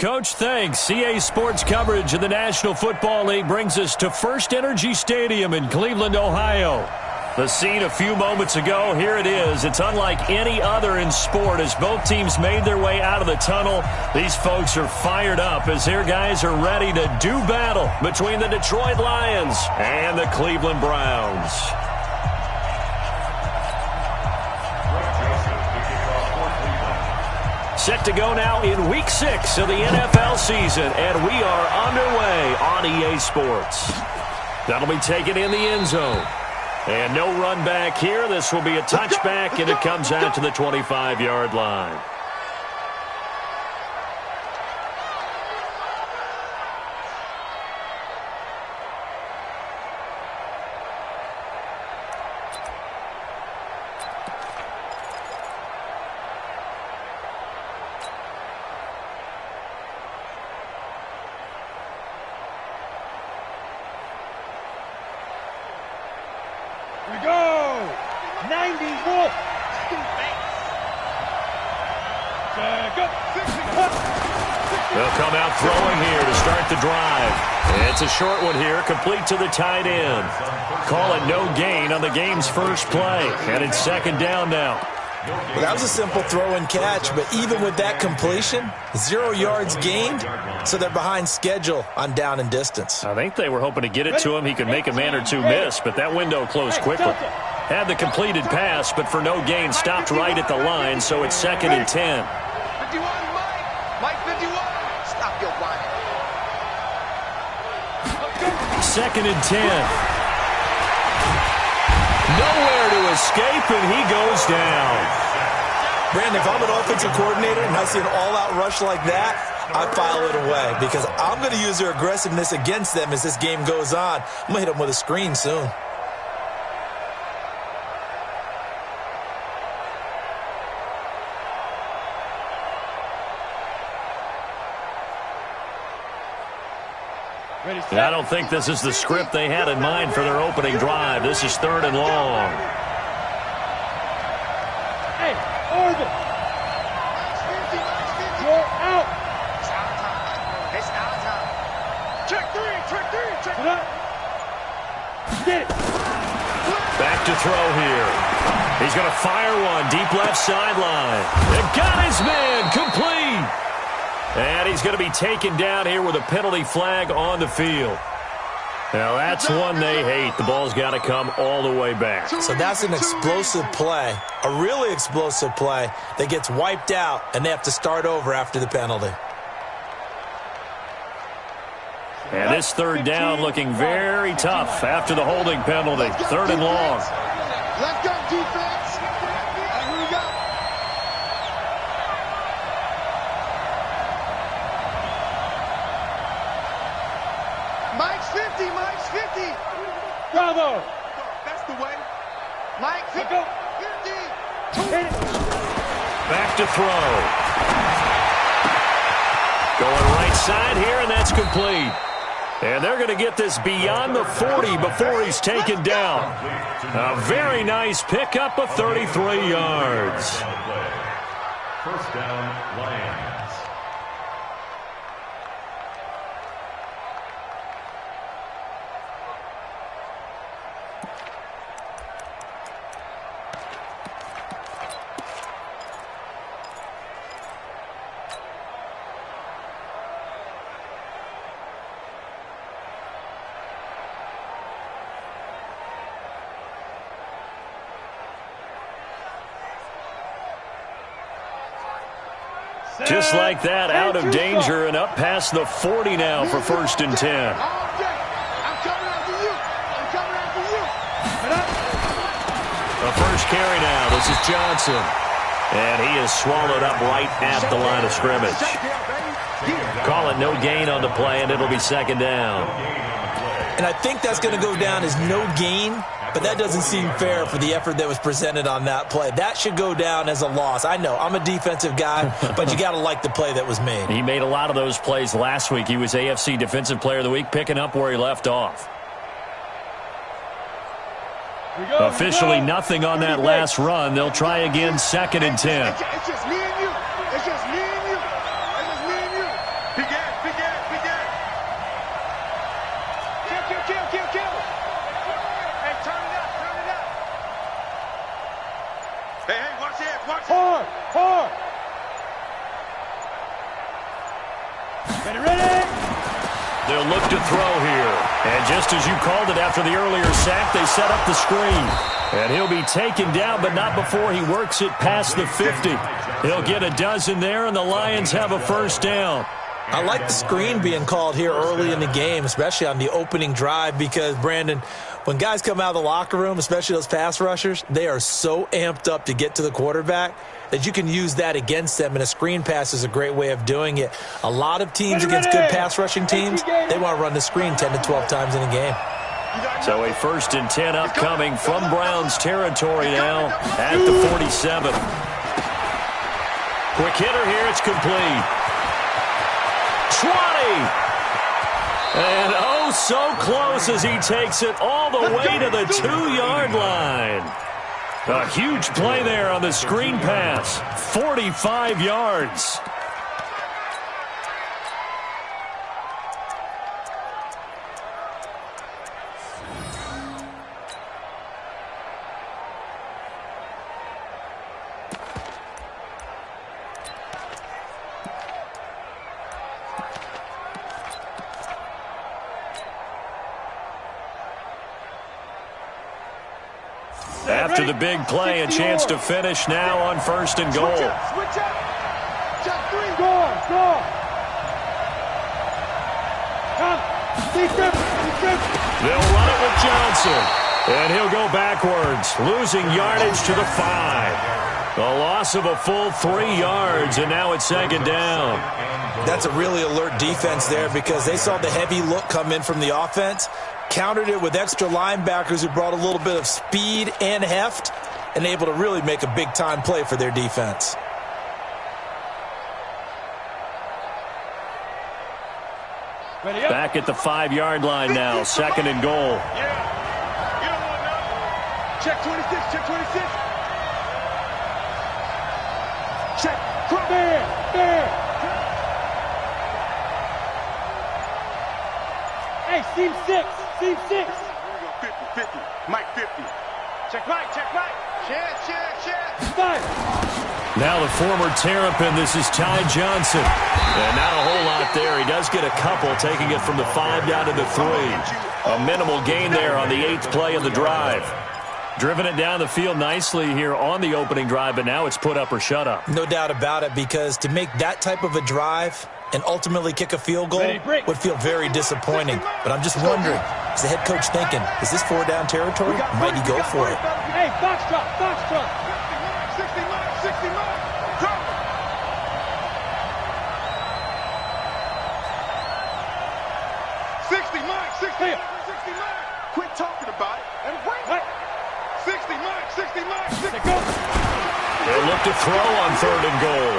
Coach. Thanks. CA Sports coverage of the National Football League brings us to First Energy Stadium in Cleveland, Ohio. The scene a few moments ago, here it is. It's unlike any other in sport as both teams made their way out of the tunnel. These folks are fired up as their guys are ready to do battle between the Detroit Lions and the Cleveland Browns. Set to go now in Week 6 of the NFL season, and we are underway on EA Sports. That'll be taken in the end zone. And no run back here. This will be a touchback, and it comes out to the 25-yard line. They'll come out throwing here to start the drive. It's a short one here, complete to the tight end. Call it no gain on the game's first play, and it's second down now. Well, that was a simple throw and catch, but even with that completion, 0 yards gained, so they're behind schedule on down and distance. I think they were hoping to get it to him. He could make a man or two miss, but that window closed quickly. Had the completed pass, but for no gain, stopped right at the line, so it's second and 10. 51, Mike 51. Stop your whining. Second and 10. Nowhere to escape, and he goes down. Brandon, if I'm an offensive coordinator and I see an all-out rush like that, I file it away because I'm going to use their aggressiveness against them as this game goes on. I'm going to hit them with a screen soon. I don't think this is the script they had in mind for their opening drive. This is third and long. Hey, Oregon. You're out. It's our time. Check three. Get up. Get it. Back to throw here. He's going to fire one deep left sideline. They've got his man complete. And he's going to be taken down here with a penalty flag on the field. Now, that's one they hate. The ball's got to come all the way back. So that's an explosive play, a really explosive play that gets wiped out, and they have to start over after the penalty. And this third down looking very tough after the holding penalty. Third and long. Let's go, defense. Here we go. Mike's 50. Bravo. That's the way. Mike 50. Go. 50. Back to throw. Going right side here, and that's complete. And they're going to get this beyond the 40 before he's taken down. A very nice pickup of 33 yards. First down, Lions. Just like that, out of danger and up past the 40 now for first and 10. I'm coming after you. A first carry now. This is Johnson. And he is swallowed up right at the line of scrimmage. Call it no gain on the play, and it'll be second down. And I think that's going to go down as no gain, but that doesn't seem fair for the effort that was presented on that play. That should go down as a loss. I know, I'm a defensive guy, but you got to like the play that was made. He made a lot of those plays last week. He was AFC Defensive Player of the Week, picking up where he left off. Officially nothing on that last run. They'll try again, second and 10. It's just me and you. It's just me and you. It's just me and you. They'll look to throw here. And just as you called it after the earlier sack, they set up the screen. And he'll be taken down, but not before he works it past the 50. He'll get a dozen there, and the Lions have a first down. I like the screen being called here early in the game, especially on the opening drive, because, Brandon, when guys come out of the locker room, especially those pass rushers, they are so amped up to get to the quarterback that you can use that against them, and a screen pass is a great way of doing it. A lot of teams against good pass rushing teams, they want to run the screen 10 to 12 times in a game. So a 1st and 10 upcoming from Browns territory now at the 47. Quick hitter here, it's complete. 20. And oh, so close as he takes it all the way to the 2-yard line. A huge play there on the screen pass. 45 yards. After the big play, a chance to finish now on 1st and goal. Switch up. Check 3. Go on. Come. They'll run it with Johnson. And he'll go backwards, losing yardage to the 5. A loss of a full 3 yards, and now it's 2nd down. That's a really alert defense there because they saw the heavy look come in from the offense, countered it with extra linebackers who brought a little bit of speed and heft, and able to really make a big-time play for their defense. Back at the 5-yard line now, 2nd and goal. Check 26. Check. There. Hey, seam 6. 50. Mike 50. Check right. Check. 5. Now the former Terrapin, this is Ty Johnson. And not a whole lot there. He does get a couple, taking it from the 5 down to the 3. A minimal gain there on the 8th play of the drive. Driven it down the field nicely here on the opening drive, but now it's put up or shut up. No doubt about it, because to make that type of a drive and ultimately kick a field goal would feel very disappointing. But I'm just wondering, is the head coach thinking, is this 4-down territory? Might he go for it? Hey, box truck. 60 miles. Go. 60 miles. Quit talking about it. And wait. 60 miles. Go. They'll look to throw on 3rd and goal.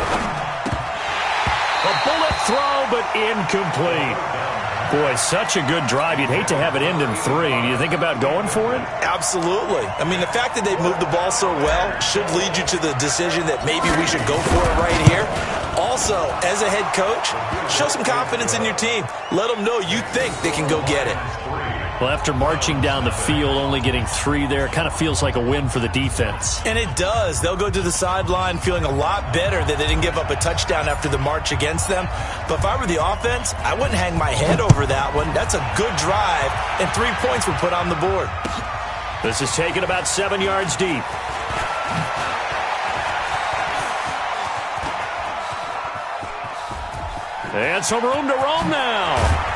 A bullet throw, but incomplete. Boy, such a good drive. You'd hate to have it end in 3. Do you think about going for it? Absolutely. I mean, the fact that they moved the ball so well should lead you to the decision that maybe we should go for it right here. Also, as a head coach, show some confidence in your team. Let them know you think they can go get it. Well, after marching down the field, only getting 3 there, kind of feels like a win for the defense. And it does. They'll go to the sideline feeling a lot better that they didn't give up a touchdown after the march against them. But if I were the offense, I wouldn't hang my head over that one. That's a good drive, and 3 points were put on the board. This is taken about 7 yards deep. And some room to roam now.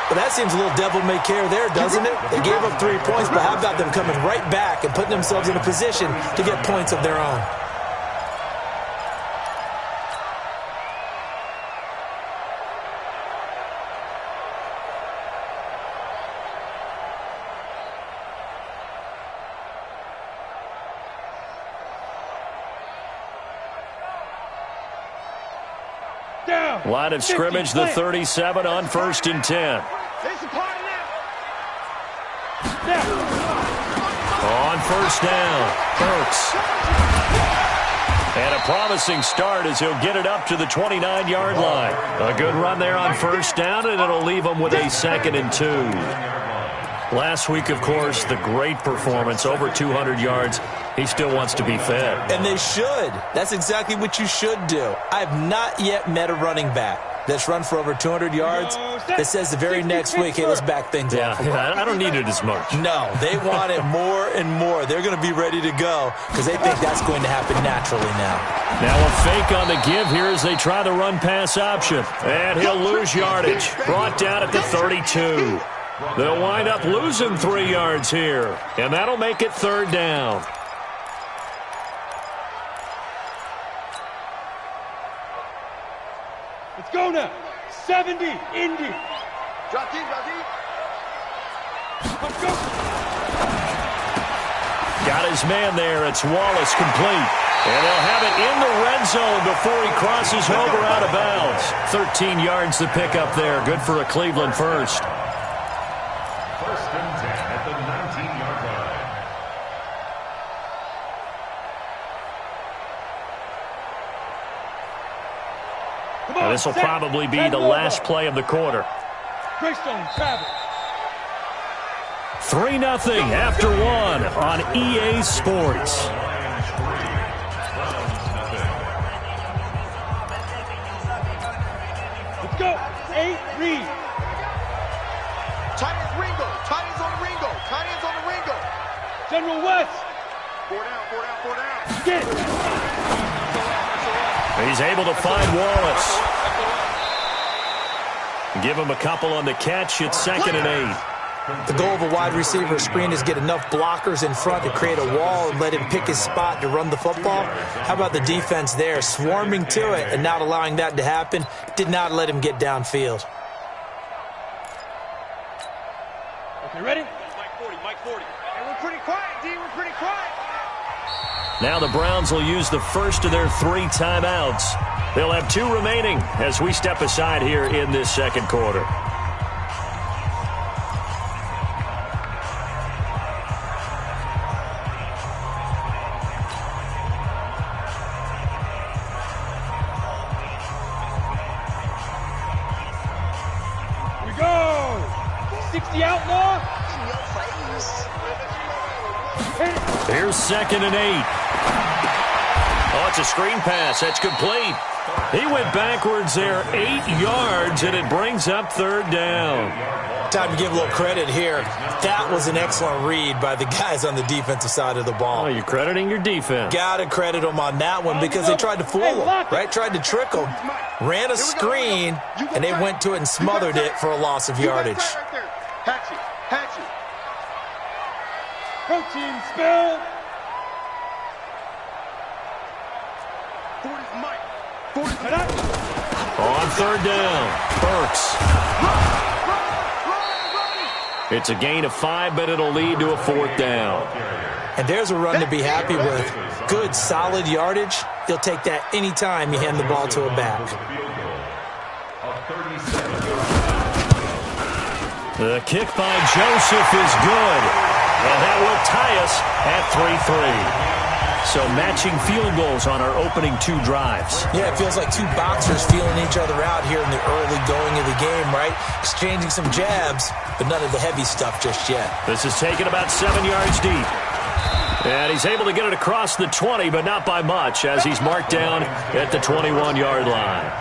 Well, that seems a little devil-may-care there, doesn't it? They gave up 3 points, but how about them coming right back and putting themselves in a position to get points of their own? Line of scrimmage, the 37 on 1st and 10. On 1st down, Burks. And a promising start as he'll get it up to the 29-yard line. A good run there on 1st down, and it'll leave him with a 2nd and 2. Last week, of course, the great performance, over 200 yards He still wants to be fed. And they should. That's exactly what you should do. I have not yet met a running back that's run for over 200 yards that says the very next week, hey, let's back things up. Yeah, I don't need it as much. No, they want it more and more. They're going to be ready to go because they think that's going to happen naturally now. Now a fake on the give here as they try the run-pass option. And he'll lose yardage. Brought down at the 32. They'll wind up losing 3 yards here. And that'll make it 3rd down. Let's go now. 70, Indy. Jockey. Let's go. Got his man there. It's Wallace complete. And they'll have it in the red zone before he crosses over out of bounds. 13 yards to pick up there. Good for a Cleveland first. 1st and 10 at the 19-yard line. Now, this will probably be the last play of the quarter. Greystone travel. 3-0 after 1 on EA Sports. Let's go. 8, read. Tight ends Ringo. Tight ends on the Ringo. Tight ends on the Ringo. General West. 4 down. Get it. He's able to find Wallace. Give him a couple on the catch. It's 2nd and 8. The goal of a wide receiver screen is get enough blockers in front to create a wall and let him pick his spot to run the football. How about the defense there, swarming to it and not allowing that to happen? Did not let him get downfield. Okay, ready? Mike 40. And we're pretty quiet, D. We're pretty quiet. Now the Browns will use the first of their 3 timeouts. They'll have 2 remaining as we step aside here in this 2nd quarter. We go. 60 outlaw. Here's 2nd and 8. Oh, it's a screen pass. That's complete. He went backwards there 8 yards, and it brings up 3rd down. Time to give a little credit here. That was an excellent read by the guys on the defensive side of the ball. Oh, you're crediting your defense. Got to credit them on that one because they tried to fool him, right? Tried to trick him. Ran a screen, and they went to it and smothered it for a loss of yardage. Hatchet. Protein spill. 40's Mike. 40's On 3rd down, Burks. It's a gain of 5, but it'll lead to a 4th down. And there's a run to be happy with. Good, solid yardage. You'll take that anytime you hand the ball to a back. The kick by Joseph is good. And that will tie us at 3-3. So matching field goals on our opening 2 drives. Yeah, it feels like 2 boxers feeling each other out here in the early going of the game, right? Exchanging some jabs, but none of the heavy stuff just yet. This is taken about 7 yards deep. And he's able to get it across the 20, but not by much, as he's marked down at the 21-yard line.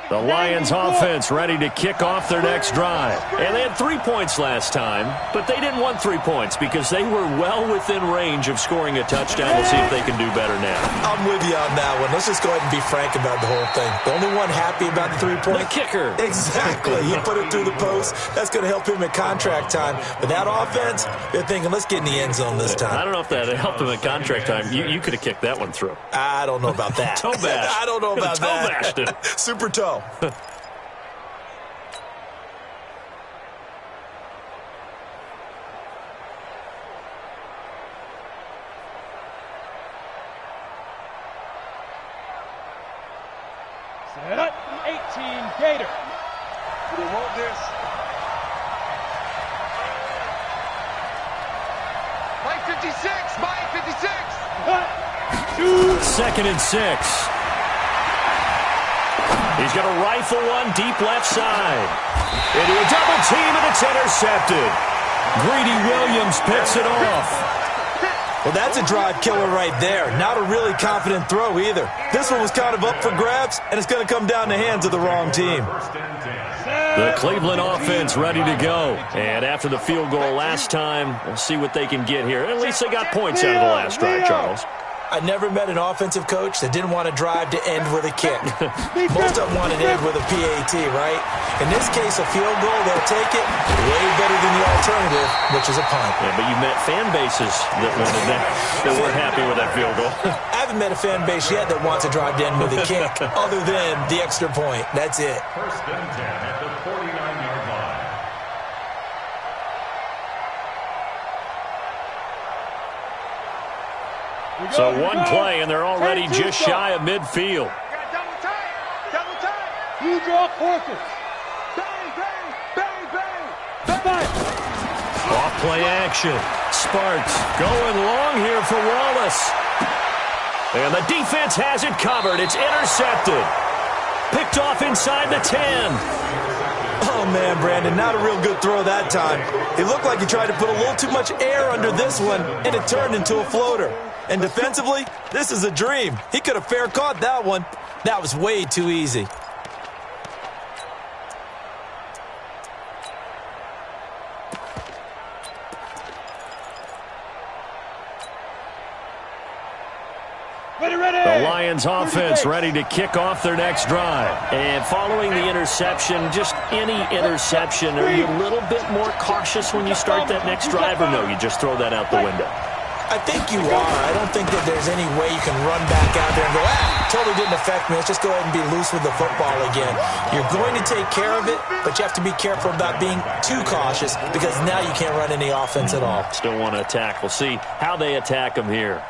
The Lions offense ready to kick off their next drive. And they had 3 points last time, but they didn't want 3 points because they were well within range of scoring a touchdown. We'll see if they can do better now. I'm with you on that one. Let's just go ahead and be frank about the whole thing. The only one happy about the 3-point? The kicker. Exactly. He put it through the post. That's going to help him at contract time. But that offense, they're thinking, let's get in the end zone this time. I don't know if that helped him at contract time. You could have kicked that one through. I don't know about that. Toe bash. I don't know about toe that. bashed it. Super toe. Set. 18 Gator. We want this. 56. Mike 56. 2nd and 6. He's going to rifle one deep left side. Into a double team, and it's intercepted. Greedy Williams picks it off. Well, that's a drive killer right there. Not a really confident throw either. This one was kind of up for grabs, and it's going to come down the hands of the wrong team. The Cleveland offense ready to go. And after the field goal last time, we'll see what they can get here. At least they got points out of the last drive, Charles. I never met an offensive coach that didn't want to drive to end with a kick. Most of them want to end with a PAT, right? In this case, a field goal, they'll take it way better than the alternative, which is a punt. Yeah, but you met fan bases that wanted that, that weren't happy with that field goal. I haven't met a fan base yet that wants to drive to end with a kick, other than the extra point. That's it. 1st and 10 at the 49-yard line. So one play, and they're already just shy of midfield. Double tight. Double tight. You draw forces. Bang, bang, bang, bang. Bang. Off play action. Sparks going long here for Wallace. And the defense has it covered. It's intercepted. Picked off inside the 10. Oh, man, Brandon, not a real good throw that time. It looked like he tried to put a little too much air under this one, and it turned into a floater. And defensively, this is a dream. He could have fair caught that one. That was way too easy. The Lions offense ready to kick off their next drive. And following the interception, just any interception, are you a little bit more cautious when you start that next drive, or no, you just throw that out the window? I think you are. I don't think that there's any way you can run back out there and go, totally didn't affect me. Let's just go ahead and be loose with the football again. You're going to take care of it, but you have to be careful about being too cautious because now you can't run any offense at all. Still want to attack. We'll see how they attack them here.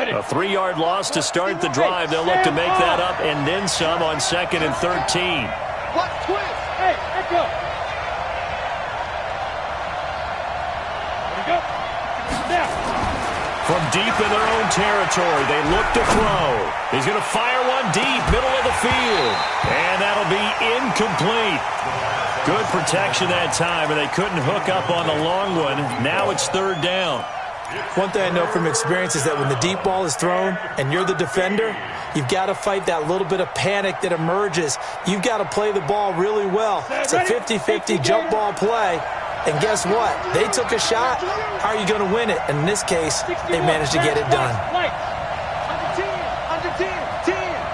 A 3-yard loss to start the drive. They'll look to make that up and then some on 2nd and 13. What twist? Hey, echo. There we go. Now. From deep in their own territory, they look to throw. He's going to fire one deep, middle of the field. And that'll be incomplete. Good protection that time, and they couldn't hook up on the long one. Now it's 3rd down. One thing I know from experience is that when the deep ball is thrown and you're the defender, you've got to fight that little bit of panic that emerges. You've got to play the ball really well. It's a 50-50 jump ball play. And guess what? They took a shot. How are you going to win it? And in this case, they managed to get it done. Under 10. Under 10. 10.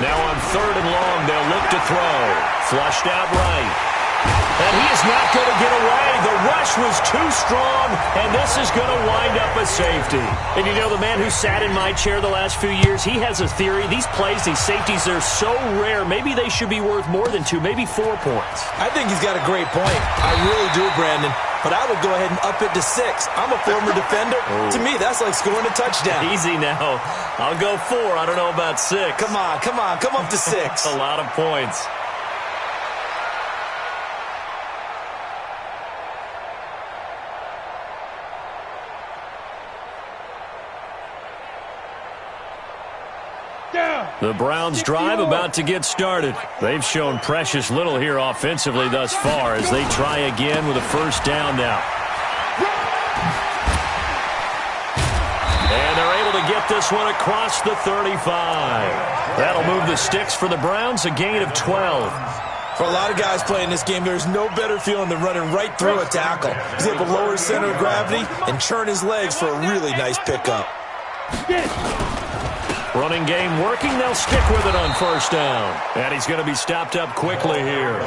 Now on 3rd and long, they'll look to throw. Flushed out right. And he is not going to get away. The rush was too strong, and this is going to wind up a safety. And you know, the man who sat in my chair the last few years, he has a theory. These plays, these safeties, they're so rare. Maybe they should be worth more than 2, maybe 4 points. I think he's got a great point. I really do, Brandon. But I would go ahead and up it to 6. I'm a former defender. To me, that's like scoring a touchdown. Easy now. I'll go 4. I don't know about 6. Come on, come on. Come up to 6. A lot of points. The Browns drive about to get started. They've shown precious little here offensively thus far as they try again with a 1st down now. And they're able to get this one across the 35. That'll move the sticks for the Browns, a gain of 12. For a lot of guys playing this game, there's no better feeling than running right through a tackle. He's able to lower his center of gravity and churn his legs for a really nice pickup. Running game working. They'll stick with it on 1st down. And he's going to be stopped up quickly here.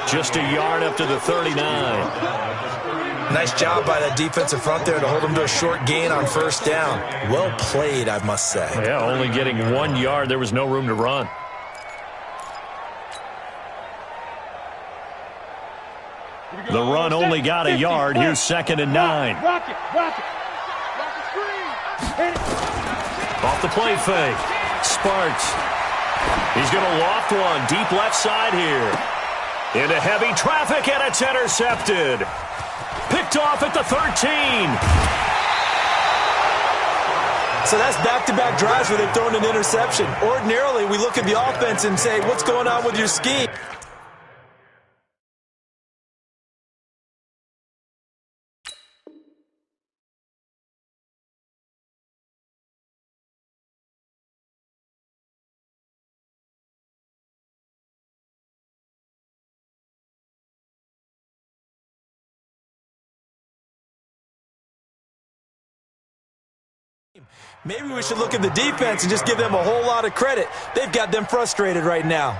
Just a yard up to the 39. Nice job by that defensive front there to hold him to a short gain on 1st down. Well played, I must say. Yeah, only getting 1 yard. There was no room to run. The run only got a yard. Here's 2nd and 9. Rock it. Off the play fake. Sparks. He's going to loft one deep left side here. Into heavy traffic, and it's intercepted. Picked off at the 13. So that's back-to-back drives where they've thrown an interception. Ordinarily, we look at the offense and say, what's going on with your scheme? Maybe we should look at the defense and just give them a whole lot of credit. They've got them frustrated right now.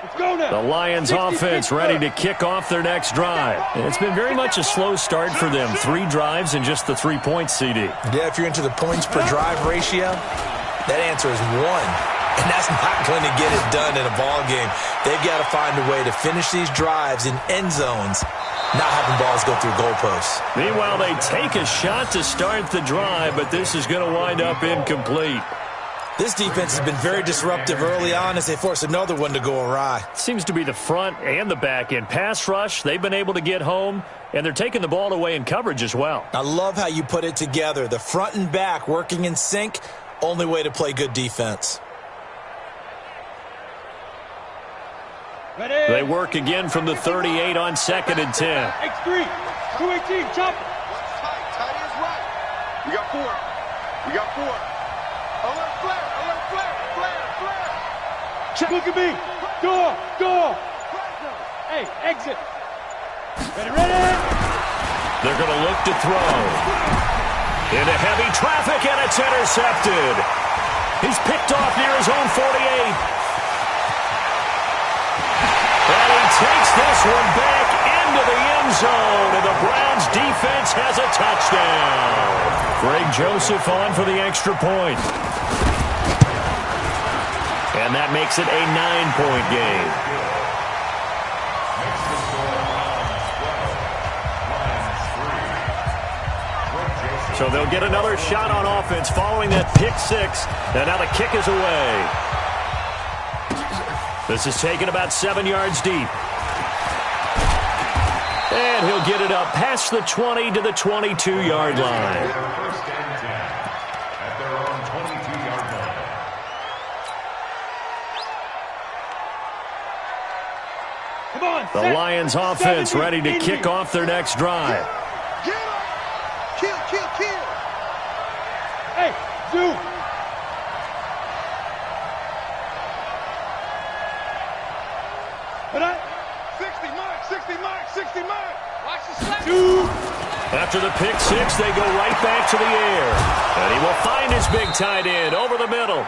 Let's go now. The Lions offense ready to kick off their next drive. And it's been very much a slow start for them. 3 drives and just the 3 points, CD. Yeah, if you're into the points per drive ratio, that answer is 1. And that's not going to get it done in a ball game. They've got to find a way to finish these drives in end zones, not having balls go through goalposts. Meanwhile, they take a shot to start the drive, but this is going to wind up incomplete. This defense has been very disruptive early on as they force another one to go awry. Seems to be the front and the back end. Pass rush, they've been able to get home, and they're taking the ball away in coverage as well. I love how you put it together. The front and back working in sync, only way to play good defense. Ready. They work again from the 38 on 2nd and 10. X3, 218, chop it. What's tight? Tight is right. We got 4. Alert flare. Check. Look at me. Door. Hey, exit. Ready. They're going to look to throw. Into heavy traffic, and it's intercepted. He's picked off near his own 48. And he takes this one back into the end zone, and the Browns defense has a touchdown. Greg Joseph on for the extra point. And that makes it a 9-point game. So they'll get another shot on offense following that pick 6. And now the kick is away. This is taken about 7 yards deep. And he'll get it up past the 20 to the 22-yard line. First and 10 at their own 22-yard line. Come on. The Lions offense ready to kick off their next drive. Get him. Kill. Hey, zoom. What up? 60 mark. Watch the slap. After the pick 6, they go right back to the air. And he will find his big tight end over the middle.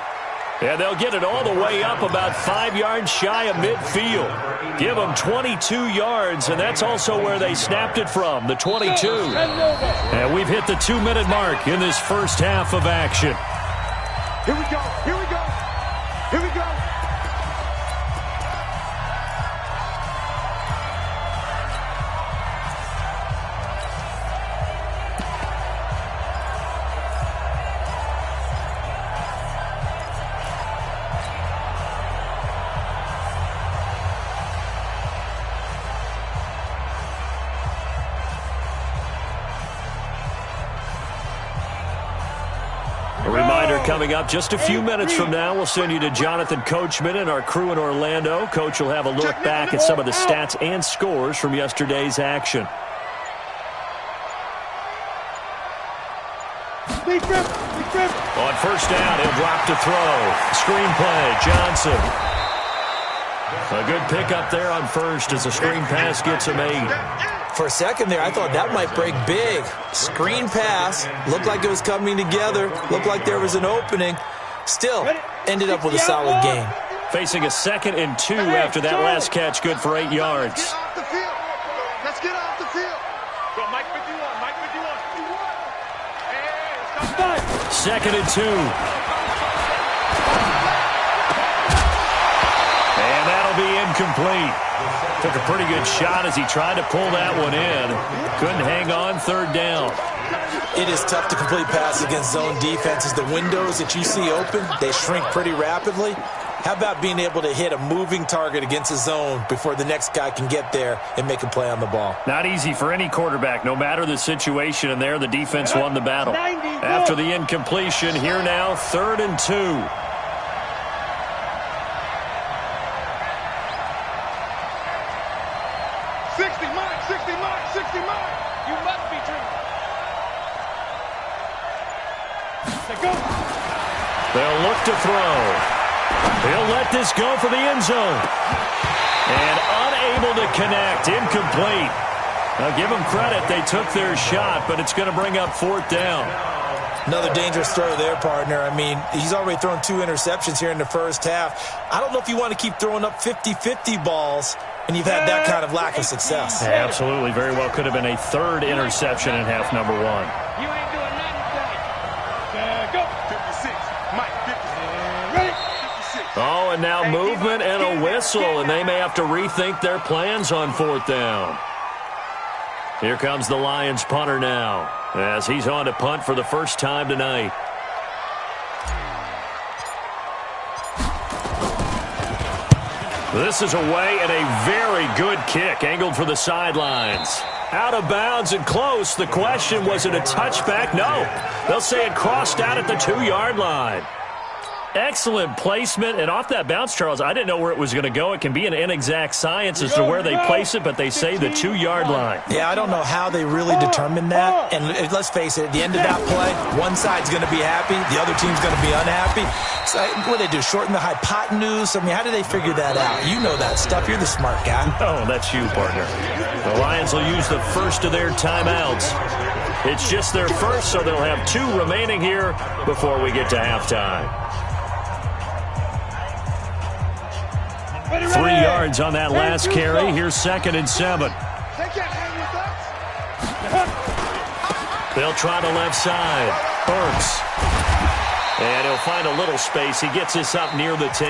And they'll get it all the way up about 5 yards shy of midfield. Give them 22 yards, and that's also where they snapped it from, the 22. And we've hit the 2-minute mark in this first half of action. Here we go. A reminder coming up just a few minutes from now. We'll send you to Jonathan Coachman and our crew in Orlando. Coach will have a look back at some of the stats and scores from yesterday's action. On first down, he'll drop to throw. Screenplay, Johnson. A good pickup there on first as the screen pass gets him 8. For a second there, I thought that might break big. Screen pass. Looked like it was coming together. Looked like there was an opening. Still, ended up with a solid game. Facing a 2nd and 2 after that last catch, good for 8 yards. Get off the field. Let's get off the field. Go, Mike 51. Hey, let's go. 2nd and 2. incomplete. Took a pretty good shot as he tried to pull that one in. Couldn't hang on third down. It is tough to complete passes against zone defenses. The windows that you see open, they shrink pretty rapidly. How about being able to hit a moving target against a zone before the next guy can get there and make a play on the ball? Not easy for any quarterback, no matter the situation, and there the defense won the battle. After the incompletion, here now, 3rd and 2. 60 mine, 60 mine, 60 mine. You must be dreaming. Go. They'll look to throw. He'll let this go for the end zone. And unable to connect. Incomplete. Now give them credit. They took their shot, but it's going to bring up 4th down. Another dangerous throw there, partner. I mean, he's already thrown 2 interceptions here in the first half. I don't know if you want to keep throwing up 50-50 balls when you've had that kind of lack of success. Yeah, absolutely. Very well could have been a 3rd interception in half number 1. You ain't doing nothing today. Go. 56, Mike, 56. Ready. 56. Oh, and now movement and a whistle, and they may have to rethink their plans on 4th down. Here comes the Lions punter now, as he's on to punt for the first time tonight. This is away and a very good kick, angled for the sidelines. Out of bounds and close. The question, was it a touchback? No. They'll say it crossed out at the 2-yard line. Excellent placement, and off that bounce, Charles, I didn't know where it was going to go. It can be an inexact science as to where they place it, but they say the 2-yard line. Yeah, I don't know how they really determined that. And let's face it, at the end of that play, one side's going to be happy, the other team's going to be unhappy. So, what do they do, shorten the hypotenuse? I mean, how do they figure that out? You know that stuff. You're the smart guy. Oh, that's you, partner. The Lions will use the first of their timeouts. It's just their first, so they'll have 2 remaining here before we get to halftime. 3 yards on that last carry. Here's 2nd and 7. They can't hang with us. They'll try the left side. Burks. And he'll find a little space. He gets this up near the 10.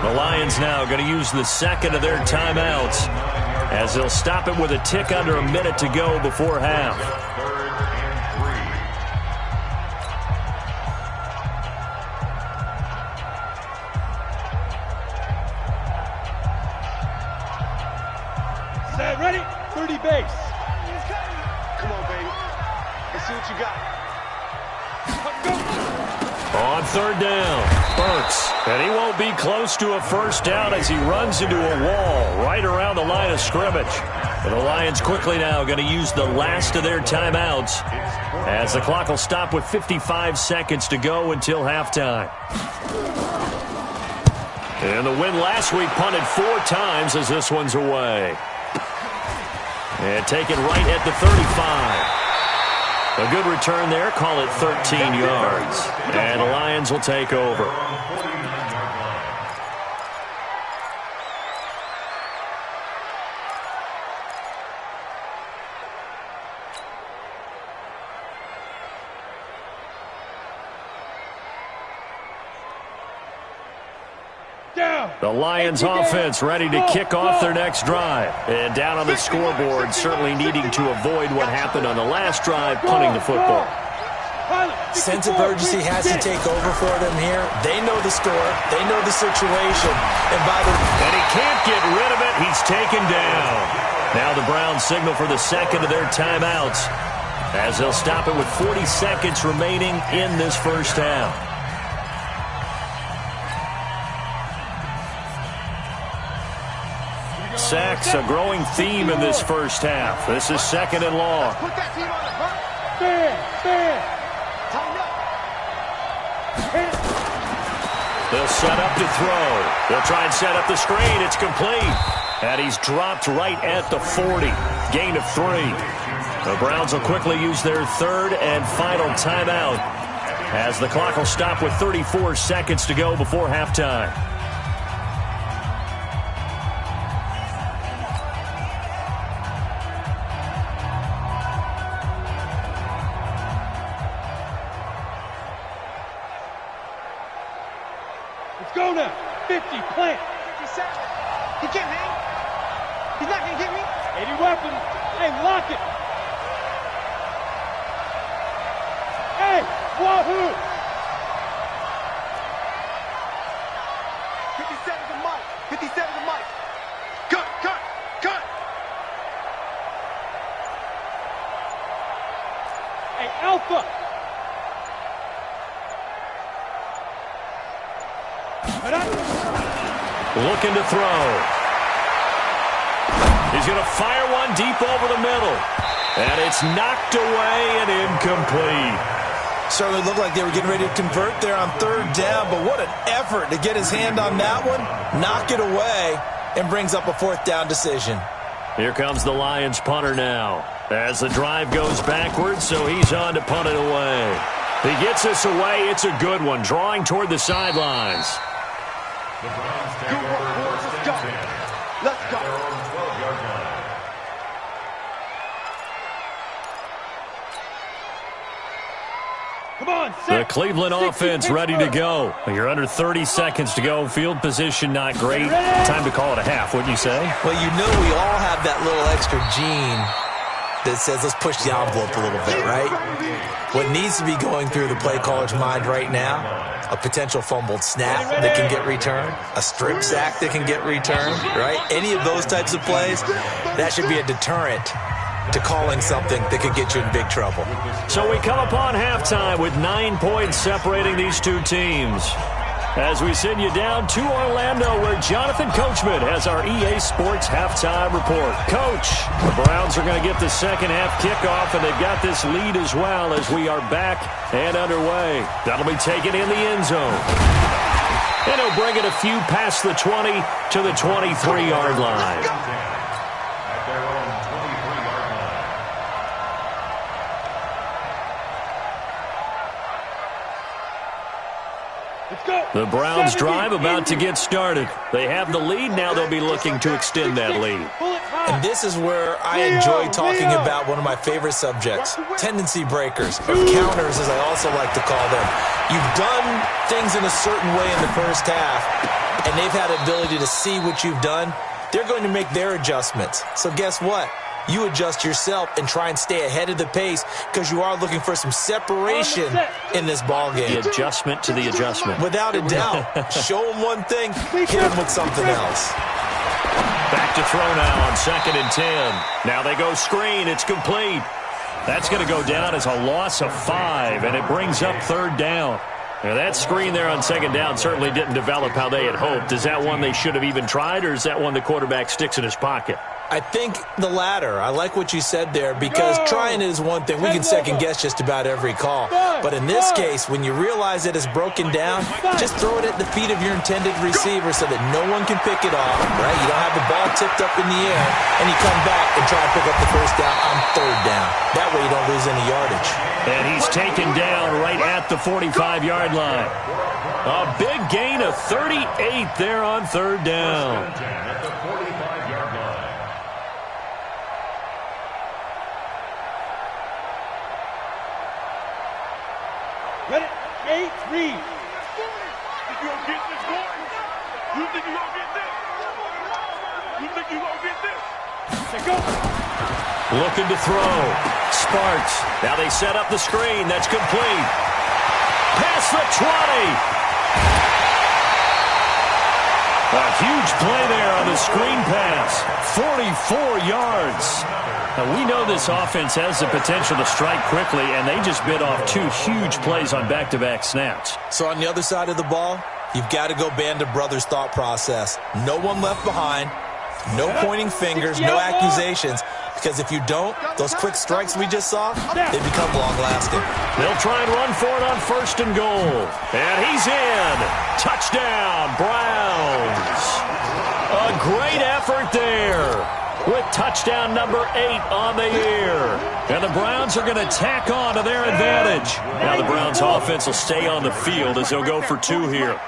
The Lions now going to use the 2nd of their timeouts, as they'll stop it with a tick under a minute to go before half. Ready? 30 base. Come on, baby. Let's see what you got. On 3rd down, Burks. And he won't be close to a first down as he runs into a wall right around the line of scrimmage. And the Lions quickly now going to use the last of their timeouts, as the clock will stop with 55 seconds to go until halftime. And the win last week punted 4 times as this one's away. And taken right at the 35. A good return there. Call it 13 yards. And the Lions will take over. The Lions offense ready to kick off their next drive. And down on the scoreboard, certainly needing to avoid what happened on the last drive, punting the football. Sense of urgency has to take over for them here. They know the score. They know the situation. And he can't get rid of it. He's taken down. Now the Browns signal for the 2nd of their timeouts, as they'll stop it with 40 seconds remaining in this first half. Sacks, a growing theme in this first half. This is 2nd and long. Put that team on the burn. Stand. They'll set up to throw. They'll try and set up the screen. It's complete. And he's dropped right at the 40. Gain of 3. The Browns will quickly use their 3rd and final timeout, as the clock will stop with 34 seconds to go before halftime. Let's go now. 50, plant. 57. He can't hang. He's not going to get me. 80 weapons. Hey, lock it. Hey, wahoo. 57 to Mike. 57 to Mike. Cut, cut, cut. Hey, Alpha. Looking to throw. He's going to fire one deep over the middle. And it's knocked away and incomplete. Certainly looked like they were getting ready to convert there on third down, but what an effort to get his hand on that one, knock it away, and brings up a fourth down decision. Here comes the Lions punter now. As the drive goes backwards, so he's on to punt it away. He gets this away. It's a good one, drawing toward the sidelines. Good work, boys. Let's go. Let's go. Come on, The Cleveland offense ready to go. You're under 30 seconds to go. Field position not great. Time to call it a half, wouldn't you say? Well, you know we all have that little extra gene that says let's push the envelope a little bit, right? What needs to be going through the play caller's mind right now, a potential fumbled snap that can get returned, a strip sack that can get returned, right? Any of those types of plays, that should be a deterrent to calling something that could get you in big trouble. So we come upon halftime with 9 points separating these two teams. As we send you down to Orlando, where Jonathan Coachman has our EA Sports halftime report. Coach, the Browns are going to get the second half kickoff, and they've got this lead as well as we are back and underway. That'll be taken in the end zone. And he'll bring it a few past the 20 to the 23-yard line. The Browns drive about to get started. They have the lead. Now they'll be looking to extend that lead. And this is where I enjoy talking about one of my favorite subjects, tendency breakers, or counters as I also like to call them. You've done things in a certain way in the first half, and they've had the ability to see what you've done. They're going to make their adjustments. So guess what? You adjust yourself and try and stay ahead of the pace because you are looking for some separation in this ball game. The adjustment to the adjustment. Without a doubt. Show them one thing, hit them with something else. Back to throw now on 2nd and 10. Now they go screen. It's complete. That's going to go down as a loss of 5, and it brings up 3rd down. Now that screen there on 2nd down certainly didn't develop how they had hoped. Is that one they should have even tried, or is that one the quarterback sticks in his pocket? I think the latter. I like what you said there because trying it is one thing. We can second guess just about every call. But in this case, when you realize it is broken down, just throw it at the feet of your intended receiver so that no one can pick it off, right? You don't have the ball tipped up in the air, and you come back and try to pick up the first down on 3rd down. That way you don't lose any yardage. And he's taken down right at the 45-yard line. A big gain of 38 there on 3rd down. Ready? 8, read. You gonna get this, boy? You think you gonna get this? You think you gonna get this? Let's go. Looking to throw. Sparks. Now they set up the screen. That's complete. Past the 20. A huge play there on the screen pass. 44 yards. Now, we know this offense has the potential to strike quickly, and they just bit off 2 huge plays on back-to-back snaps. So on the other side of the ball, you've got to go band of brothers thought process. No one left behind. No pointing fingers, no accusations. Because if you don't, those quick strikes we just saw, they become long-lasting. They'll try and run for it on 1st and goal. And he's in. Touchdown, Browns. A great effort there with touchdown number 8 on the year. And the Browns are going to tack on to their advantage. Now the Browns offense will stay on the field as they'll go for 2 here.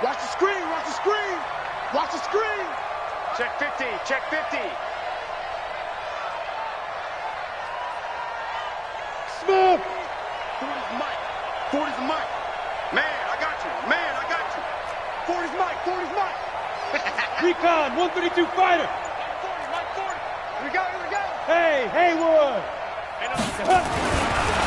Watch the screen, watch the screen. Watch the screen. Check 50, check 50. Smith. 40's Mike. 40's Mike. Man, I got you. Man, I got you. 40's Mike. 40's Mike. Recon, 132 fighter. 40, Mike 40. Here we go, here we go. Hey, Haywood.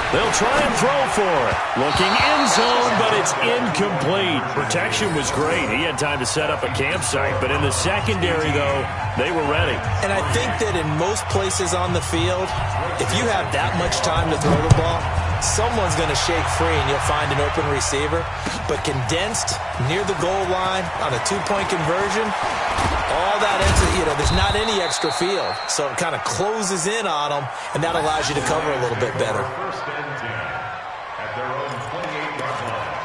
They'll try and throw for it. Looking in zone, but it's incomplete. Protection was great. He had time to set up a campsite, but in the secondary, though, they were ready. And I think that in most places on the field, if you have that much time to throw the ball, someone's going to shake free and you'll find an open receiver. But condensed near the goal line on a two-point conversion, all that extra, there's not any extra field. So it kind of closes in on them, and that allows you to cover a little bit better. First and 10 at their own 28-yard line.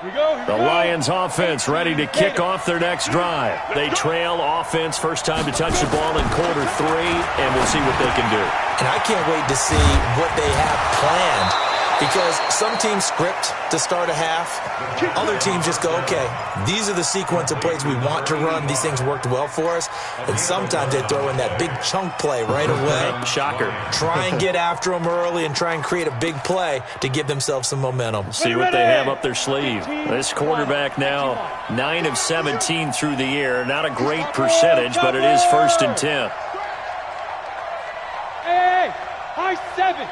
Here we go. The Lions offense ready to kick off their next drive. They trail offense, first time to touch the ball in quarter 3, and we'll see what they can do. And I can't wait to see what they have planned, because some teams script to start a half. Other teams just go, okay, these are the sequence of plays we want to run. These things worked well for us. And sometimes they throw in that big chunk play right away. Shocker. Try and get after them early and try and create a big play to give themselves some momentum. See what they have up their sleeve. This quarterback now 9 of 17 through the air. Not a great percentage, but it is first and 10. Hey, high 7.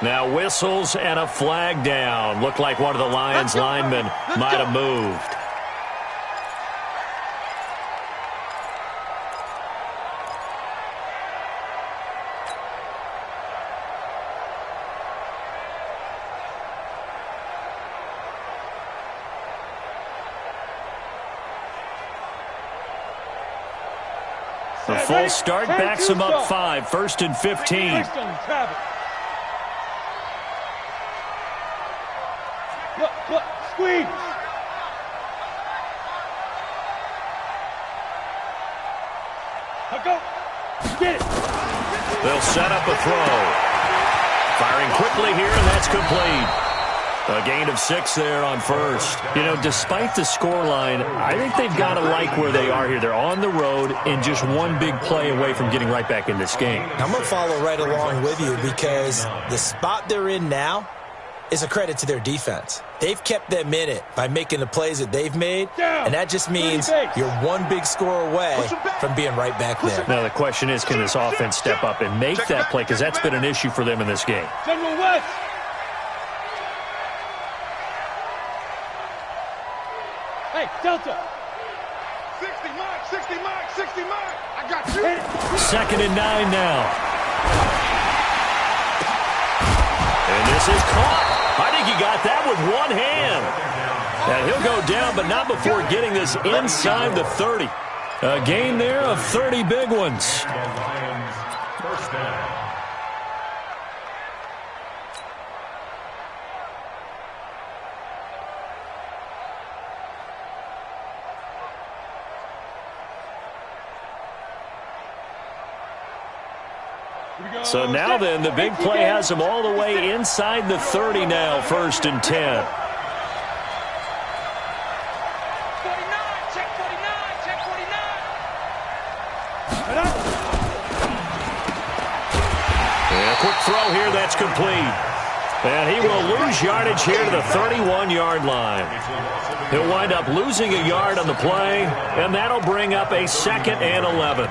Now whistles and a flag down. Looked like one of the Lions linemen might have moved. The full start backs him up 5, first and 15. Squeeze. Go. Get it. They'll set up a throw. Firing quickly here, and that's complete. A gain of 6 there on first. Despite the scoreline, I think they've got to like where they are here. They're on the road and just one big play away from getting right back in this game. I'm going to follow right along with you, because the spot they're in now is a credit to their defense. They've kept them in it by making the plays that they've made, and that just means you're one big score away from being right back there. Now the question is, can this offense step up and make that play? Because that's been an issue for them in this game. General West. Hey, Delta. 60 Mike, 60 Mike, 60 Mike. I got you. Second and 9 now. And this is caught. I think he got that with one hand. And he'll go down, but not before getting this inside the 30. A gain there of 30 big ones. First down. So now then, the big play has him all the way inside the 30 now, first and 10. 49, check 49, check 49. And a quick throw here, that's complete. And he will lose yardage here to the 31-yard line. He'll wind up losing a yard on the play, and that'll bring up a 2nd and 11.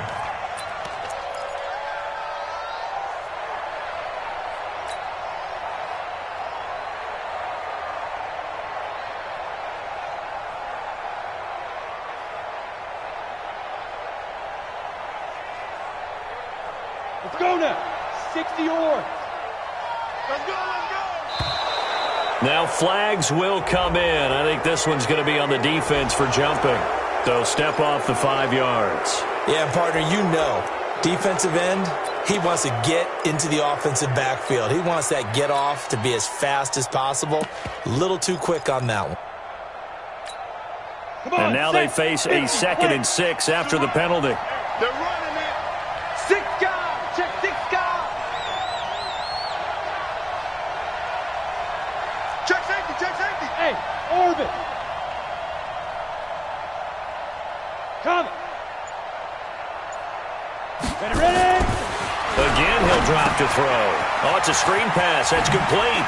Let's go now. 60 yards. Let's go, let's go. Now flags will come in. I think this one's going to be on the defense for jumping. So step off the 5 yards. Yeah, partner, defensive end, he wants to get into the offensive backfield. He wants that get off to be as fast as possible. A little too quick on that one. Come on, And now they face a 2nd and 6 after the penalty. They're running it. 6 guys, check 6 guys. Check safety, check safety. Hey, orbit. Come. Ready? Again, he'll drop to throw. Oh, it's a screen pass. That's complete.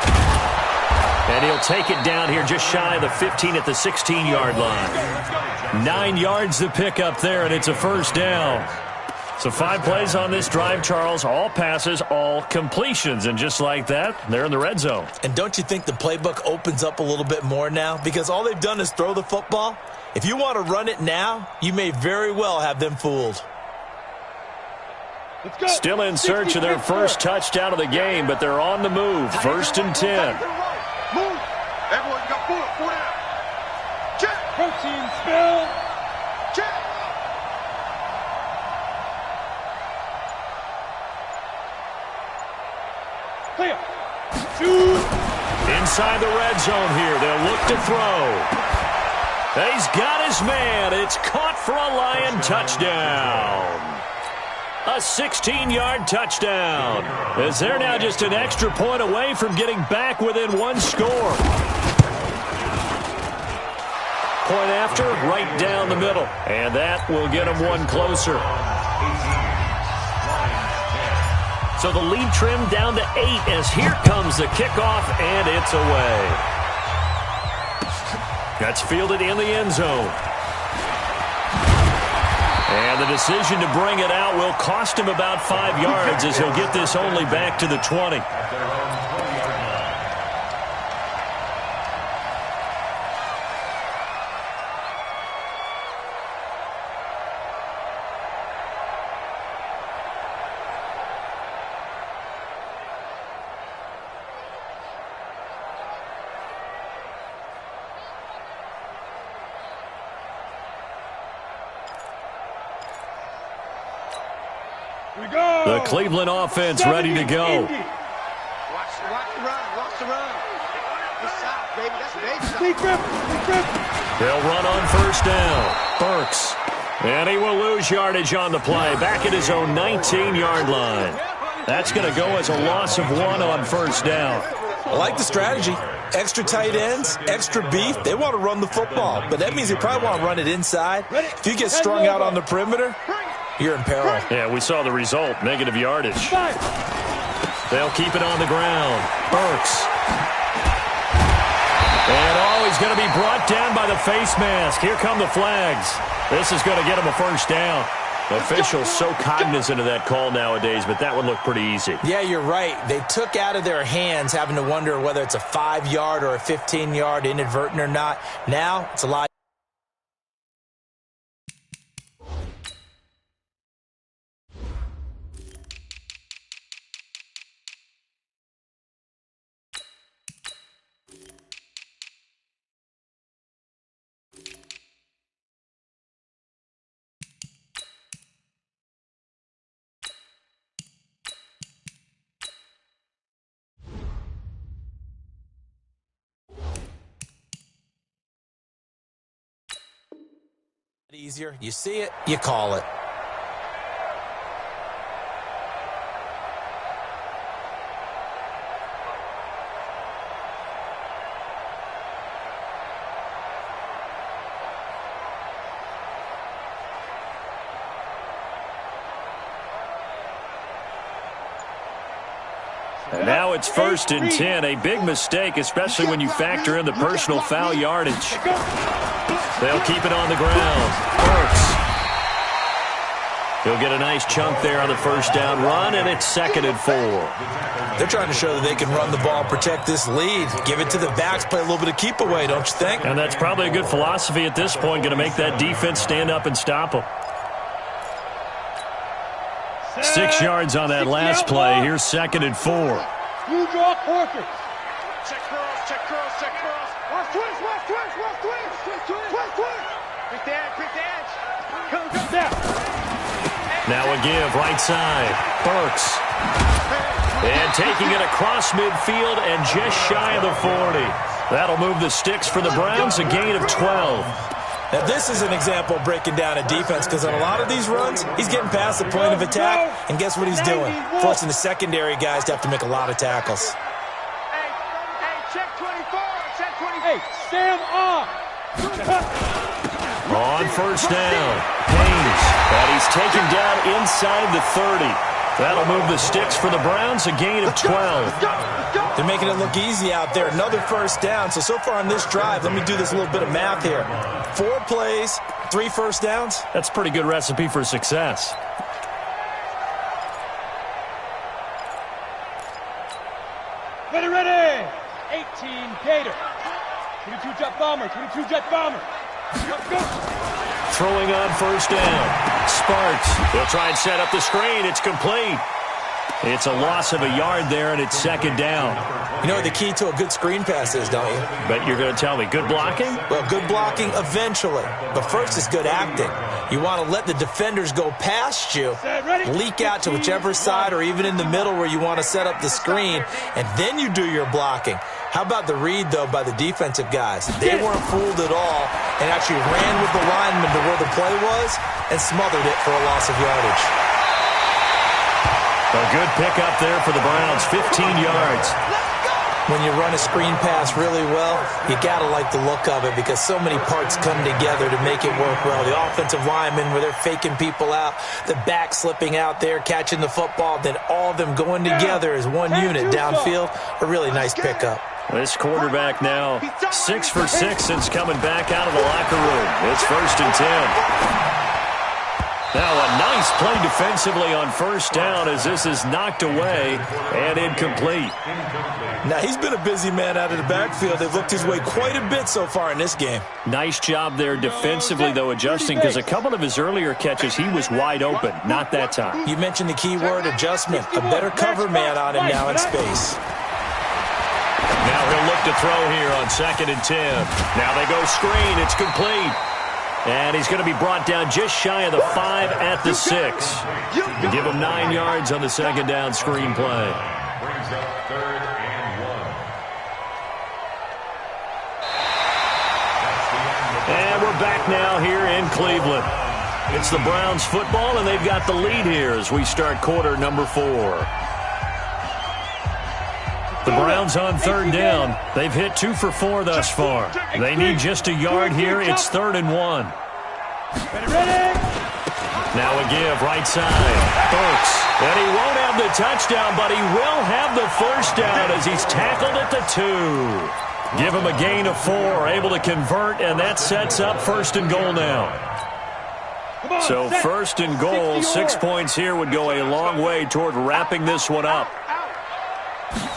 And he'll take it down here just shy of the 15 at the 16-yard line. 9 yards to pick up there, and it's a first down. So 5 plays on this drive, Charles. All passes, all completions. And just like that, they're in the red zone. And don't you think the playbook opens up a little bit more now? Because all they've done is throw the football. If you want to run it now, you may very well have them fooled. Still in search of their first touchdown of the game, but they're on the move. 1st and 10. Move. Everyone, you got 4 down. Check. Protein spill. Check. Clear. Shoot. Inside the red zone here. They'll look to throw. He's got his man. It's caught for a Lion touchdown. A 16-yard touchdown. As they're now just an extra point away from getting back within 1 score. Point after, right down the middle. And that will get them 1 closer. So the lead trimmed down to 8 as here comes the kickoff, and it's away. That's fielded in the end zone. And the decision to bring it out will cost him about 5 yards as he'll get this only back to the 20. The Cleveland offense ready to go. Watch the run. Watch the run. This side, baby. That's baby. They'll run on 1st down. Burks. And he will lose yardage on the play. Back at his own 19-yard line. That's going to go as a loss of 1 on 1st down. I like the strategy. Extra tight ends, extra beef. They want to run the football, but that means they probably want to run it inside. If you get strung out on the perimeter, you're in peril. Yeah, we saw the result. Negative yardage. They'll keep it on the ground. Burks. And he's going to be brought down by the face mask. Here come the flags. This is going to get him a 1st down. Officials so cognizant of that call nowadays, but that would look pretty easy. Yeah, you're right. They took out of their hands having to wonder whether it's a 5-yard or a 15-yard inadvertent or not. Now it's a lot. Easier. You see it, you call it. And now it's 1st and 10. A big mistake, especially when you factor in the personal foul yardage. They'll keep it on the ground. Burks. He'll get a nice chunk there on the 1st down run, and it's 2nd and 4. They're trying to show that they can run the ball, protect this lead. Give it to the backs, play a little bit of keep away, don't you think? And that's probably a good philosophy at this point, going to make that defense stand up and stop them. 6 yards on that last play. Here's 2nd and 4. You draw quarters. Check cross, check cross, check cross. Watch twist, watch twist, watch twist. Twist. Quick edge. Come down. Now a give, right side. Burks. And taking it across midfield and just shy of the 40. That'll move the sticks for the Browns, a gain of 12. Now, this is an example of breaking down a defense because on a lot of these runs, he's getting past the point of attack, and guess what he's doing? Forcing the secondary guys to have to make a lot of tackles. Hey, check 24, check 24. Hey, stand on. On 1st down, Haynes, but he's taken down inside the 30. That'll move the sticks for the Browns, a gain of 12. They're making it look easy out there. Another first down. So far on this drive, let me do this little bit of math here. 4 plays, 3 first downs. That's a pretty good recipe for success. Ready. 18 Gator. 22 Jet Bomber. 22 Jet Bomber. Go. Throwing on first down. Sparks. They'll try and set up the screen. It's complete. It's a loss of a yard there, and it's second down. You know what the key to a good screen pass is, don't you? But you're going to tell me, good blocking? Well, good blocking eventually. But first is good acting. You want to let the defenders go past you, leak out to whichever side or even in the middle where you want to set up the screen, and then you do your blocking. How about the read, though, by the defensive guys? They weren't fooled at all and actually ran with the lineman to where the play was and smothered it for a loss of yardage. A good pickup there for the Browns, 15 yards. When you run a screen pass really well, you got to like the look of it because so many parts come together to make it work well. The offensive linemen, where they're faking people out, the back slipping out there, catching the football, then all of them going together as one unit downfield. A really nice pickup. This quarterback now 6 for 6 since coming back out of the locker room. It's 1st and 10. Now a nice play defensively on first down as this is knocked away and incomplete. Now he's been a busy man out of the backfield. They've looked his way quite a bit so far in this game. Nice job there defensively, though, adjusting, because a couple of his earlier catches, he was wide open. Not that time. You mentioned the key word, adjustment. A better cover man on him now in space. Now he'll look to throw here on 2nd and 10. Now they go screen. It's complete. And he's going to be brought down just shy of the 5 at the 6. To give him 9 yards on the second down screen play. Brings up 3rd and 1. And we're back now here in Cleveland. It's the Browns football, and they've got the lead here as we start quarter number 4. The Browns on 3rd down. They've hit 2 for 4 thus far. They need just a yard here. It's 3rd and 1. Ready. Now a give, right side. Burks. And he won't have the touchdown, but he will have the first down as he's tackled at the 2. Give him a gain of 4, able to convert, and that sets up 1st and goal now. So 1st and goal, 6 points here would go a long way toward wrapping this one up.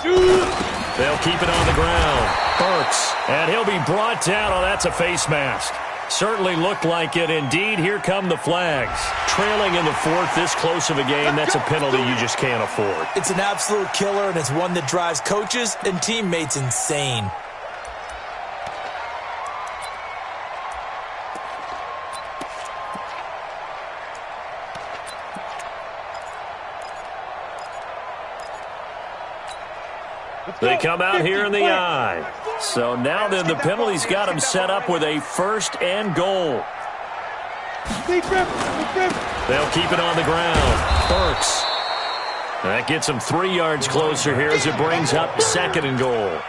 They'll keep it on the ground. Burks. And he'll be brought down. Oh, that's a face mask. Certainly looked like it. Indeed, here come the flags. Trailing in the 4th, this close of a game, that's a penalty you just can't afford. It's an absolute killer, and it's one that drives coaches and teammates insane. They come out here in the eye. So now then the penalty's got him set up with a 1st and goal. They'll keep it on the ground. Burks. That gets him 3 yards closer here as it brings up 2nd and goal.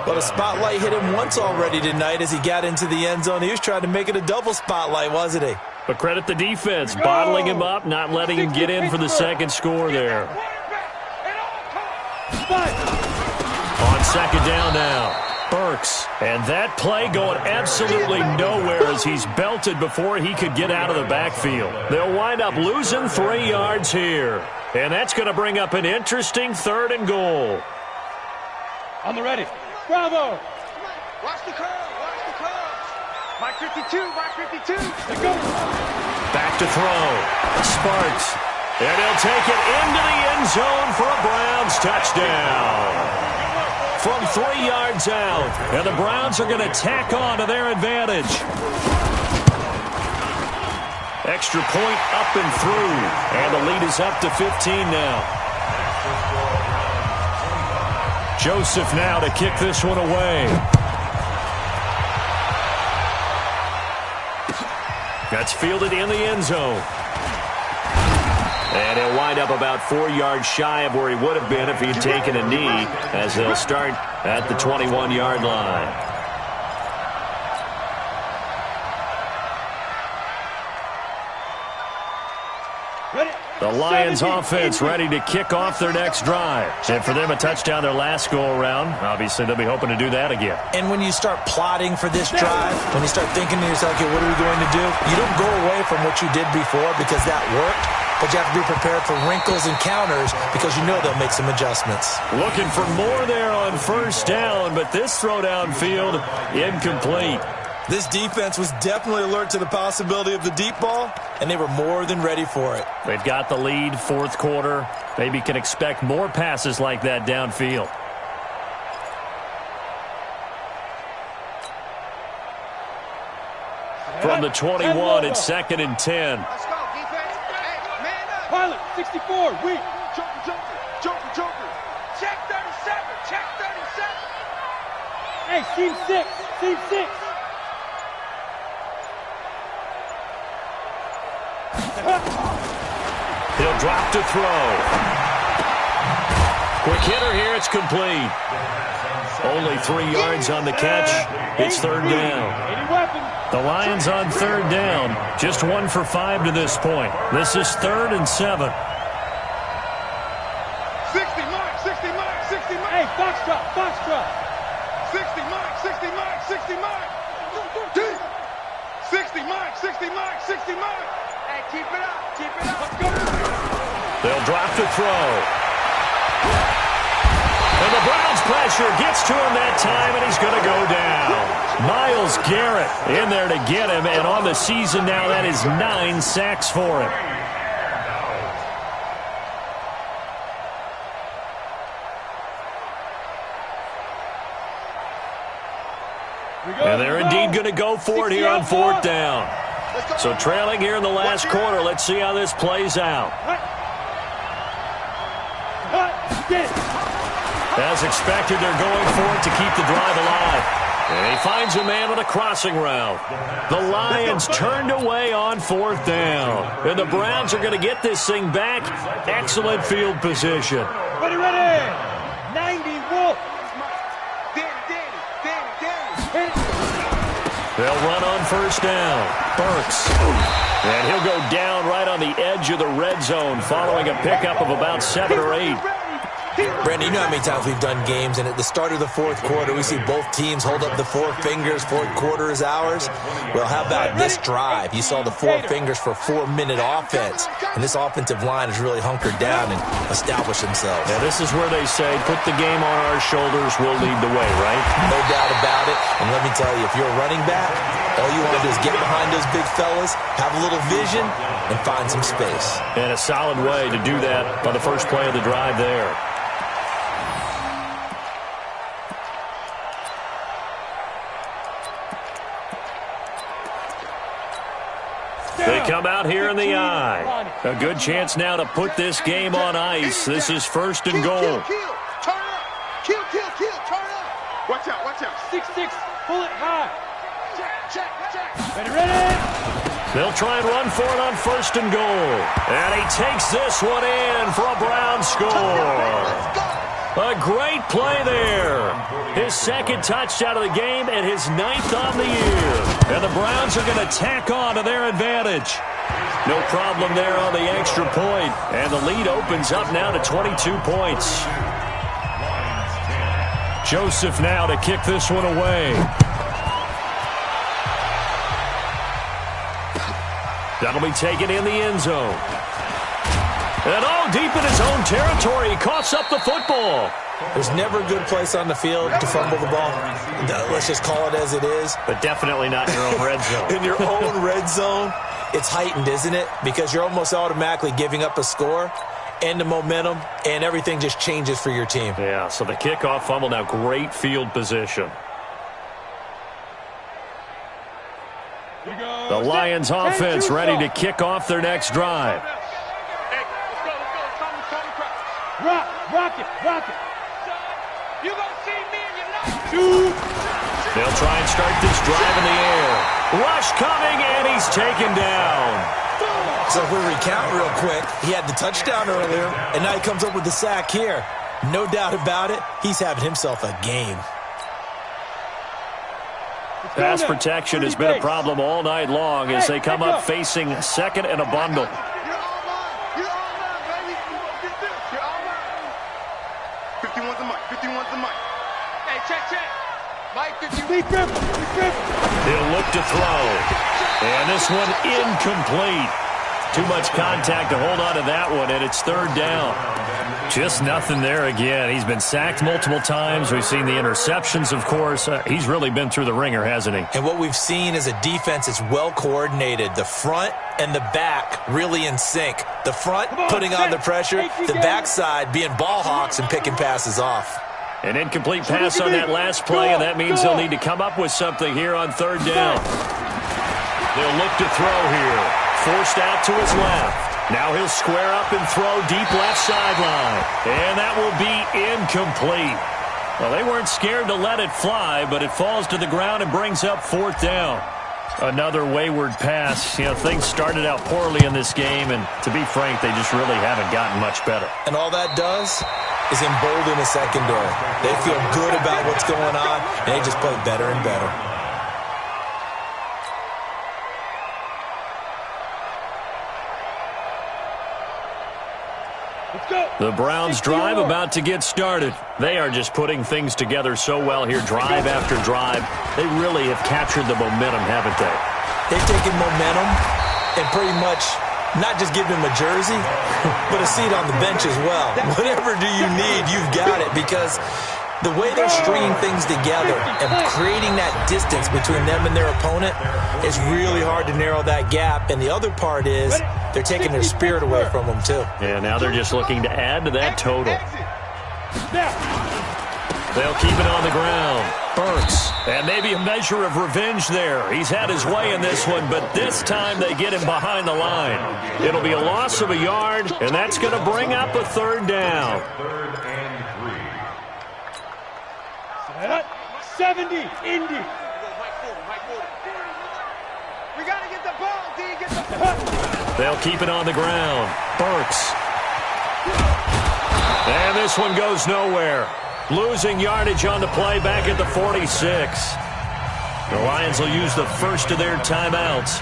But a spotlight hit him once already tonight as he got into the end zone. He was trying to make it a double spotlight, wasn't he? But credit the defense, bottling him up, not letting him get in for the 2nd score there. On 2nd down now. Burks. And that play going absolutely nowhere as he's belted before he could get out of the backfield. They'll wind up losing 3 yards here. And that's going to bring up an interesting 3rd and goal. On the ready. Bravo. Watch the curve. Watch the curve. Mike 52. Mike 52. Let's go. Back to throw. Sparks. And he'll take it into the end zone for a Browns touchdown. From 3 yards out. And the Browns are going to tack on to their advantage. Extra point up and through. And the lead is up to 15 now. Joseph now to kick this one away. That's fielded in the end zone. And he'll wind up about 4 yards shy of where he would have been if he had taken a knee, as they'll start at the 21-yard line. The Lions offense ready to kick off their next drive. And for them, a touchdown their last go-around. Obviously, they'll be hoping to do that again. And when you start plotting for this drive, when you start thinking to yourself, okay, what are we going to do? You don't go away from what you did before because that worked, but you have to be prepared for wrinkles and counters because you know they'll make some adjustments. Looking for more there on first down, but this throw downfield, incomplete. This defense was definitely alert to the possibility of the deep ball, and they were more than ready for it. They've got the lead, fourth quarter. Maybe can expect more passes like that downfield. From the 21, it's 2nd and 10. Let's go, defense. Hey, man up. Pilot, 64, weak. Joker. Check 37. Check 37. Hey, seam 6. Seam 6. He'll drop to throw. Quick hitter here, it's complete. Only 3 yards on the catch. It's third down. Any weapon. The Lions on third down. Just 1 for 5 to this point. This is 3rd and 7. 60 Mike. Hey, Foxtrot. 60 Mike. 60 Mike. 60 Mike. Hey, keep it up. Keep it up. Let's go. They'll drop to throw. And the Browns pressure gets to him that time, and he's going to go down. Myles Garrett in there to get him, and on the season now, that is 9 sacks for him. And they're indeed going to go for it here on fourth down. So trailing here in the last quarter. Let's see how this plays out. As expected, they're going for it to keep the drive alive. And he finds a man on a crossing route. The Lions turned away on fourth down. And the Browns are going to get this thing back. Excellent field position. Ready. 90, Wolf. Danny. They'll run on first down. Burks. And he'll go down right on the edge of the red zone following a pickup of about 7 or 8. Brandon, you know how many times we've done games, and at the start of the fourth quarter, we see both teams hold up the 4 fingers, fourth quarter is ours. Well, how about this drive? You saw the 4 fingers for 4-minute offense, and this offensive line has really hunkered down and established themselves. Now, this is where they say, put the game on our shoulders, we'll lead the way, right? No doubt about it, and let me tell you, if you're a running back, all you want to do is get behind those big fellas, have a little vision, and find some space. And a solid way to do that on the first play of the drive there. They come out here in the eye. A good chance now to put this game on ice. This is 1st and goal. Kill. Turn up. Kill. Turn up. Watch out. 6-6, pull it high. Check. Ready. They'll try and run for it on 1st and goal. And he takes this one in for a Brown score. Let's go. A great play there. His 2nd touchdown of the game and his 9th on the year. And the Browns are going to tack on to their advantage. No problem there on the extra point. And the lead opens up now to 22 points. Joseph now to kick this one away. That'll be taken in the end zone. And deep in his own territory, he coughs up the football. There's never a good place on the field to fumble the ball. Let's just call it as it is. But definitely not in your own red zone. In your own red zone, it's heightened, isn't it? Because you're almost automatically giving up a score and the momentum, and everything just changes for your team. Yeah, so the kickoff fumble, now great field position. The Lions offense ready to kick off their next drive. Rock it. You gonna see me and you know. Shoot. They'll try and start this drive in the air. Rush coming, and he's taken down. So if we recount real quick, he had the touchdown earlier, and now he comes up with the sack here. No doubt about it, he's having himself a game. Pass protection has been a problem all night long as they come up facing 2nd and a bundle. 51's the mic. 51's the mic. Hey, check. Mike, 51. Deep grip. He'll look to throw. And this one incomplete. Too much contact to hold on to that one, and it's third down. Just nothing there again. He's been sacked multiple times. We've seen the interceptions, of course. He's really been through the ringer, hasn't he? And what we've seen is a defense that's well coordinated. The front and the back really in sync. The front putting on the pressure, the backside being ball hawks and picking passes off. An incomplete pass on that last play, and that means they'll need to come up with something here on third down. They'll look to throw here. Forced out to his left. Now he'll square up and throw deep left sideline. And that will be incomplete. Well, they weren't scared to let it fly, but it falls to the ground and brings up fourth down. Another wayward pass. You know, things started out poorly in this game, and to be frank, they just really haven't gotten much better. And all that does is embolden the secondary. They feel good about what's going on, and they just play better and better. The Browns drive about to get started. They are just putting things together so well here, drive after drive. They really have captured the momentum, haven't they? They've taken momentum and pretty much not just given him a jersey, but a seat on the bench as well. Whatever do you need, you've got it, because the way they're stringing things together and creating that distance between them and their opponent is really hard to narrow that gap. And the other part is they're taking their spirit away from them, too. Yeah, now they're just looking to add to that total. They'll keep it on the ground. Burks, and maybe a measure of revenge there. He's had his way in this one, but this time they get him behind the line. It'll be a loss of a yard, and that's going to bring up a third down. 70, Indy. We got to get the ball, D. Get the ball. They'll keep it on the ground. Burks. And this one goes nowhere. Losing yardage on the play back at the 46. The Lions will use the first of their timeouts,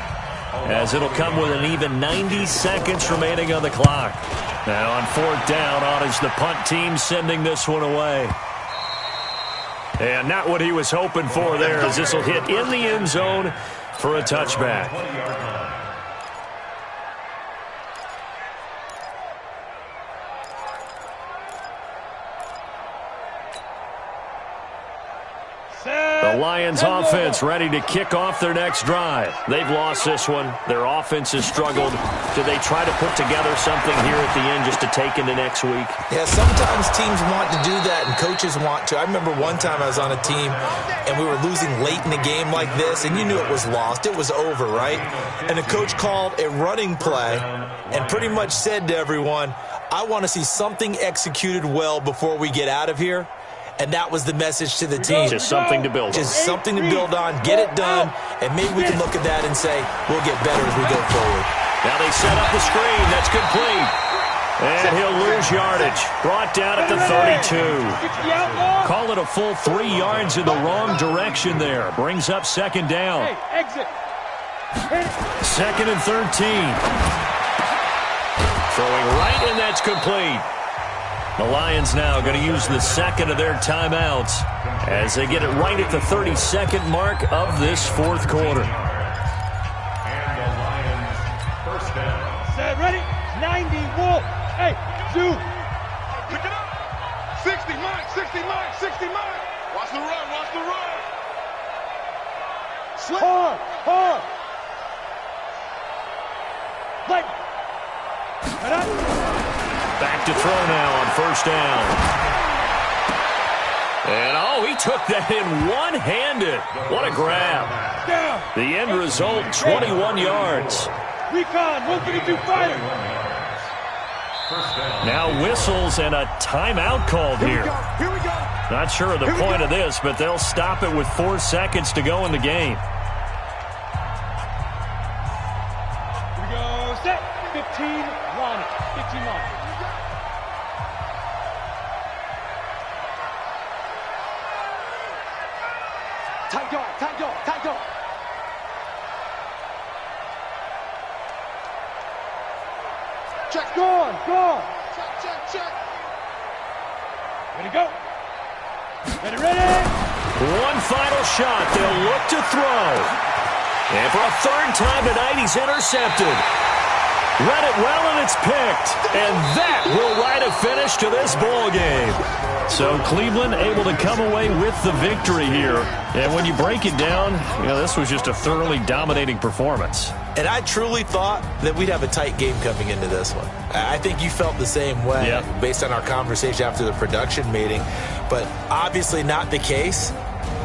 as it'll come with an even 90 seconds remaining on the clock. Now on fourth down, on is the punt team sending this one away. And not what he was hoping for there, as this will hit in the end zone for a touchback. The Lions offense ready to kick off their next drive. They've lost this one. Their offense has struggled. Do they try to put together something here at the end just to take into next week? Yeah, sometimes teams want to do that and coaches want to. I remember one time I was on a team and we were losing late in a game like this, and you knew it was lost. It was over, right? And the coach called a running play and pretty much said to everyone, I want to see something executed well before we get out of here. And that was the message to the team. Just something to build on. Just something to build on, get it done, and maybe we can look at that and say, we'll get better as we go forward. Now they set up the screen. That's complete. And he'll lose yardage. Brought down at the 32. Call it a full 3 yards in the wrong direction there. Brings up second down. Second and 13. Throwing right, and that's complete. The Lions now going to use the second of their timeouts as they get it right at the 32nd mark of this fourth quarter. And the Lions first down. Set, ready, 90, Wolf. Hey, Zoo. Pick it up. 60, Mike, 60, Mike, 60, Mike. Watch the run, watch the run. Slip. Hard. Like. Back to throw now on first down. And, oh, he took that in one-handed. What a grab. The end result, 21 yards. Recon, 132 fighter. Now whistles and a timeout called here. Here we go. Not sure of the point of this, but they'll stop it with 4 seconds to go in the game. Here we go, set, 15, line it, 15 line. Tight dog. Check, go on. Check. Ready, go. Ready. One final shot. They'll look to throw. And for a third time tonight, he's intercepted. Read it well, and it's picked. And that will write a finish to this ball game. So Cleveland able to come away with the victory here. And when you break it down, this was just a thoroughly dominating performance. And I truly thought that we'd have a tight game coming into this one. I think you felt the same way based on our conversation after the production meeting. But obviously not the case.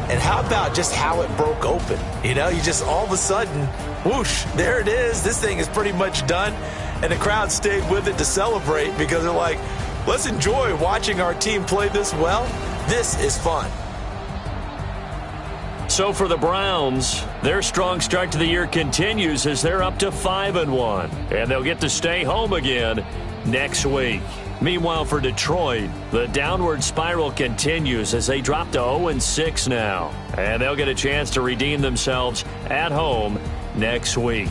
And how about just how it broke open? You just all of a sudden, whoosh, there it is. This thing is pretty much done. And the crowd stayed with it to celebrate because they're like, let's enjoy watching our team play this well. This is fun. So for the Browns, their strong start to the year continues as they're up to 5-1. And they'll get to stay home again next week. Meanwhile, for Detroit, the downward spiral continues as they drop to 0-6 now. And they'll get a chance to redeem themselves at home next week.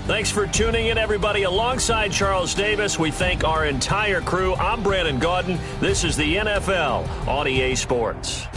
Thanks for tuning in, everybody. Alongside Charles Davis, we thank our entire crew. I'm Brandon Gaudin. This is the NFL on EA Sports.